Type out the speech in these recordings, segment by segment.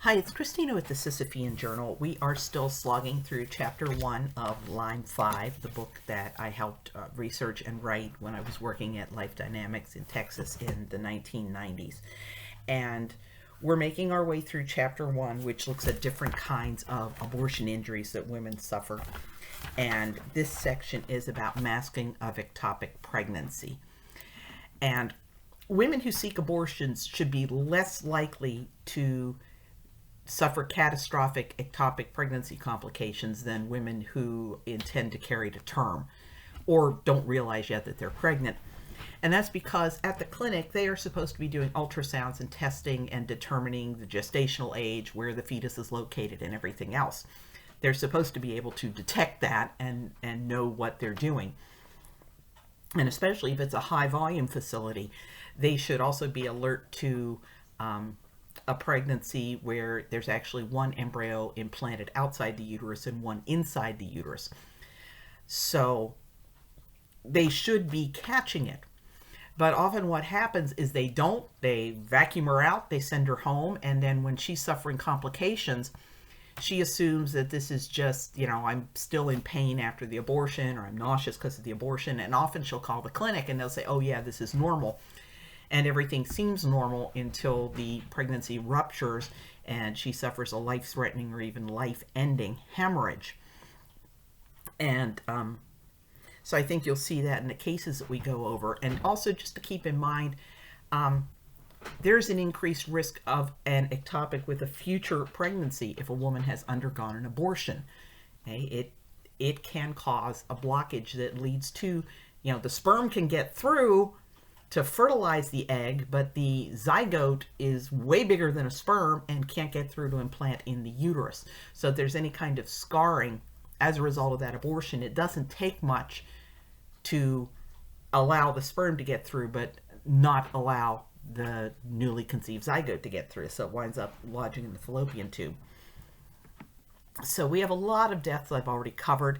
Hi, it's Christina with the Sisyphean Journal. We are still slogging through Chapter 1 of Line 5, the book that I helped research and write when I was working at Life Dynamics in Texas in the 1990s. And we're making our way through Chapter 1, which looks at different kinds of abortion injuries that women suffer. And this section is about masking of ectopic pregnancy. And women who seek abortions should be less likely to suffer catastrophic ectopic pregnancy complications than women who intend to carry to term or don't realize yet that they're pregnant. And that's because at the clinic, they are supposed to be doing ultrasounds and testing and determining the gestational age, where the fetus is located, and everything else. They're supposed to be able to detect that and know what they're doing. And especially if it's a high volume facility, they should also be alert to a pregnancy where there's actually one embryo implanted outside the uterus and one inside the uterus. So they should be catching it. But often what happens is they don't. They vacuum her out, they send her home, and then when she's suffering complications, she assumes that this is just, I'm still in pain after the abortion, or I'm nauseous because of the abortion, and often she'll call the clinic and they'll say, oh yeah, this is normal. And everything seems normal until the pregnancy ruptures and she suffers a life-threatening or even life-ending hemorrhage. And so I think you'll see that in the cases that we go over. And also just to keep in mind, there's an increased risk of an ectopic with a future pregnancy if a woman has undergone an abortion. Okay? It can cause a blockage that leads to, the sperm can get through to fertilize the egg, but the zygote is way bigger than a sperm and can't get through to implant in the uterus. So if there's any kind of scarring as a result of that abortion, it doesn't take much to allow the sperm to get through, but not allow the newly conceived zygote to get through. So it winds up lodging in the fallopian tube. So we have a lot of deaths I've already covered.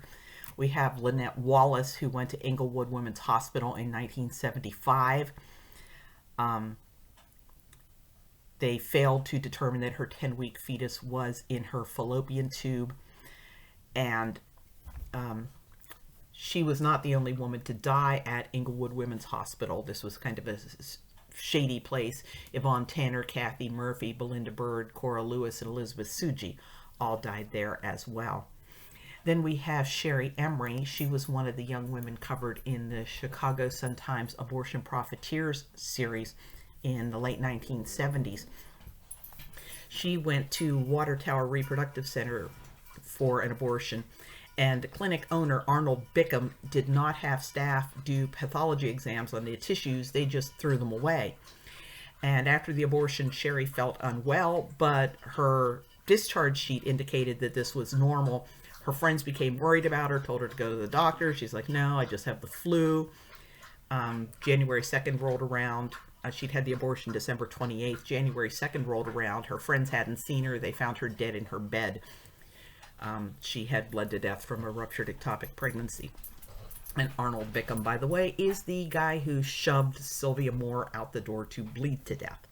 We have Lynette Wallace, who went to Englewood Women's Hospital in 1975. They failed to determine that her 10-week fetus was in her fallopian tube. And she was not the only woman to die at Englewood Women's Hospital. This was kind of a shady place. Yvonne Tanner, Kathy Murphy, Belinda Bird, Cora Lewis, and Elizabeth Suji all died there as well. Then we have Sherry Emery. She was one of the young women covered in the Chicago Sun-Times Abortion Profiteers series in the late 1970s. She went to Water Tower Reproductive Center for an abortion, and the clinic owner, Arnold Bickham, did not have staff do pathology exams on the tissues. They just threw them away. And after the abortion, Sherry felt unwell, but her discharge sheet indicated that this was normal. Her friends became worried about her, told her to go to the doctor. She's like, no, I just have the flu. January 2nd rolled around. She'd had the abortion December 28th. January 2nd rolled around. Her friends hadn't seen her. They found her dead in her bed. She had bled to death from a ruptured ectopic pregnancy. And Arnold Bickham, by the way, is the guy who shoved Sylvia Moore out the door to bleed to death.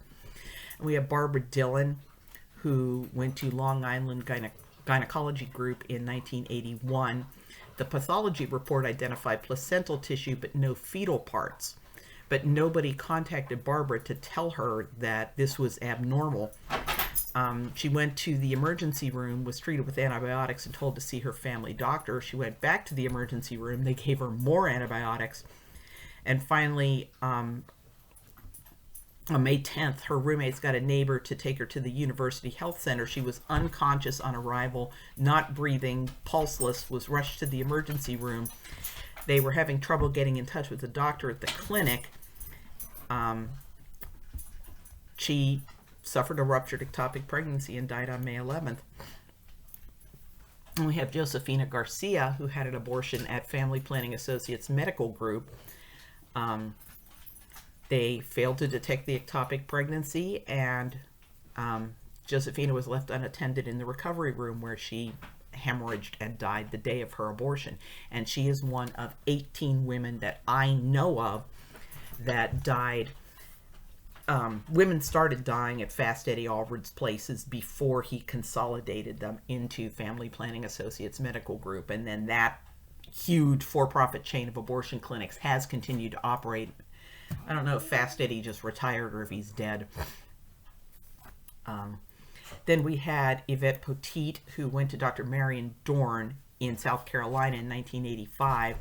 And we have Barbara Dillon, who went to Long Island Gynecology Group in 1981. The pathology report identified placental tissue but no fetal parts. But nobody contacted Barbara to tell her that this was abnormal. She went to the emergency room, was treated with antibiotics, and told to see her family doctor. She went back to the emergency room. They gave her more antibiotics. And finally, on May 10th, her roommates got a neighbor to take her to the University Health Center. She was unconscious on arrival, not breathing, pulseless, was rushed to the emergency room. They were having trouble getting in touch with the doctor at the clinic. She suffered a ruptured ectopic pregnancy and died on May 11th. And we have Josefina Garcia, who had an abortion at Family Planning Associates Medical Group. They failed to detect the ectopic pregnancy, and Josefina was left unattended in the recovery room, where she hemorrhaged and died the day of her abortion. And she is one of 18 women that I know of that died Women started dying at Fast Eddie Allred's places before he consolidated them into Family Planning Associates Medical Group, and then that huge for-profit chain of abortion clinics has continued to operate. I don't know if Fast Eddie just retired or if he's dead. Then we had Yvette Poteet, who went to Dr. Marion Dorn in South Carolina in 1985.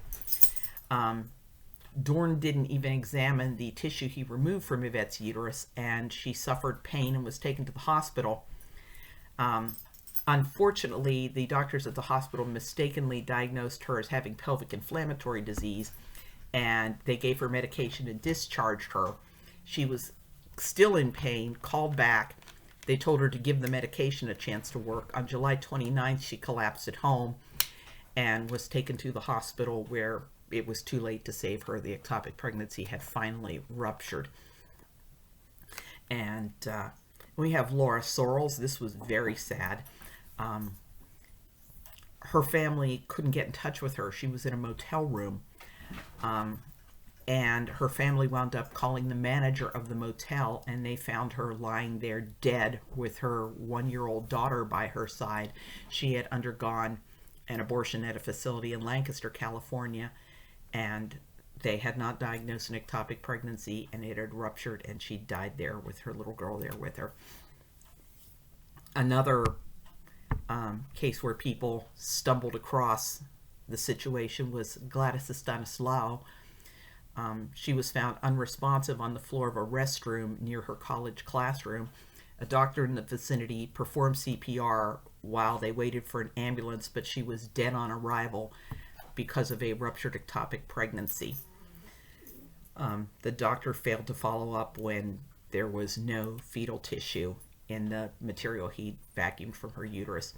Dorn didn't even examine the tissue he removed from Yvette's uterus, and she suffered pain and was taken to the hospital. Unfortunately, the doctors at the hospital mistakenly diagnosed her as having pelvic inflammatory disease, and they gave her medication and discharged her. She was still in pain, called back. They told her to give the medication a chance to work. On July 29th, she collapsed at home and was taken to the hospital, where it was too late to save her. The ectopic pregnancy had finally ruptured. And we have Laura Sorrells. This was very sad. Her family couldn't get in touch with her. She was in a motel room. And her family wound up calling the manager of the motel, and they found her lying there dead with her 1-year-old daughter by her side. She had undergone an abortion at a facility in Lancaster, California, and they had not diagnosed an ectopic pregnancy, and it had ruptured, and she died there with her little girl there with her. Another case where people stumbled across the situation was Gladys Stanislaou. She was found unresponsive on the floor of a restroom near her college classroom. A doctor in the vicinity performed CPR while they waited for an ambulance, but she was dead on arrival because of a ruptured ectopic pregnancy. The doctor failed to follow up when there was no fetal tissue in the material he vacuumed from her uterus.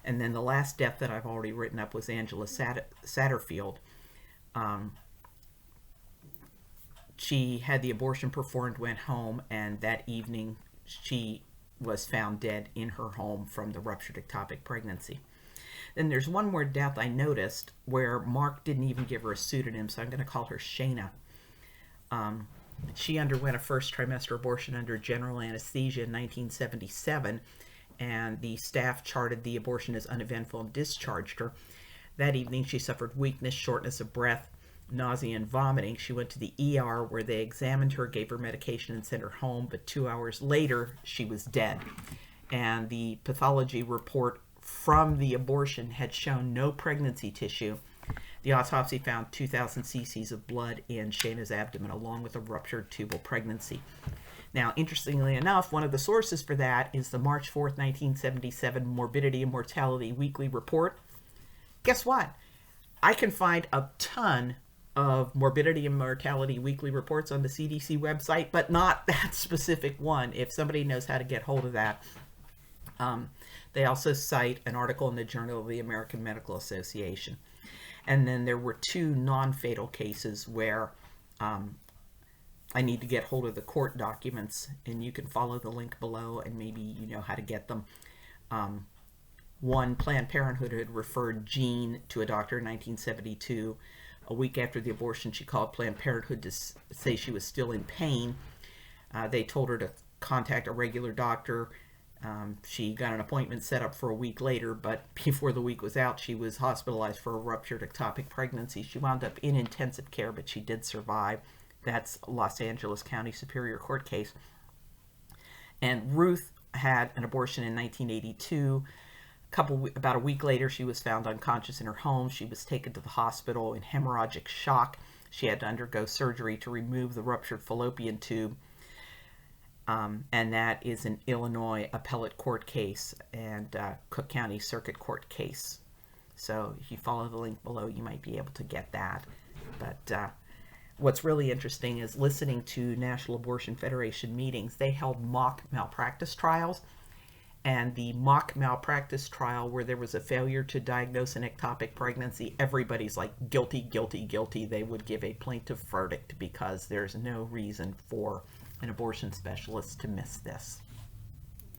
And then the last death that I've already written up was Angela Satterfield. She had the abortion performed, went home, and that evening she was found dead in her home from the ruptured ectopic pregnancy. Then there's one more death I noticed where Mark didn't even give her a pseudonym, so I'm going to call her Shayna. She underwent a first trimester abortion under general anesthesia in 1977, and the staff charted the abortion as uneventful and discharged her. That evening she suffered weakness, shortness of breath, nausea, and vomiting. She went to the ER, where they examined her, gave her medication, and sent her home, but 2 hours later she was dead. And the pathology report from the abortion had shown no pregnancy tissue. The autopsy found 2,000 cc's of blood in Shayna's abdomen, along with a ruptured tubal pregnancy. Now, interestingly enough, one of the sources for that is the March 4th, 1977 Morbidity and Mortality Weekly Report. Guess what? I can find a ton of morbidity and mortality weekly reports on the CDC website, but not that specific one. If somebody knows how to get hold of that. They also cite an article in the Journal of the American Medical Association. And then there were 2 non-fatal cases where I need to get hold of the court documents, and you can follow the link below and maybe you know how to get them. One, Planned Parenthood had referred Jean to a doctor in 1972. A week after the abortion, she called Planned Parenthood to say she was still in pain. They told her to contact a regular doctor. She got an appointment set up for a week later, but before the week was out, she was hospitalized for a ruptured ectopic pregnancy. She wound up in intensive care, but she did survive. That's a Los Angeles County Superior Court case. And Ruth had an abortion in 1982. About a week later, she was found unconscious in her home. She was taken to the hospital in hemorrhagic shock. She had to undergo surgery to remove the ruptured fallopian tube. And that is an Illinois appellate court case and Cook County Circuit Court case. So if you follow the link below, you might be able to get that. But what's really interesting is listening to National Abortion Federation meetings. They held mock malpractice trials. And the mock malpractice trial where there was a failure to diagnose an ectopic pregnancy, everybody's like, guilty, guilty, guilty. They would give a plaintiff verdict because there's no reason for an abortion specialist to miss this.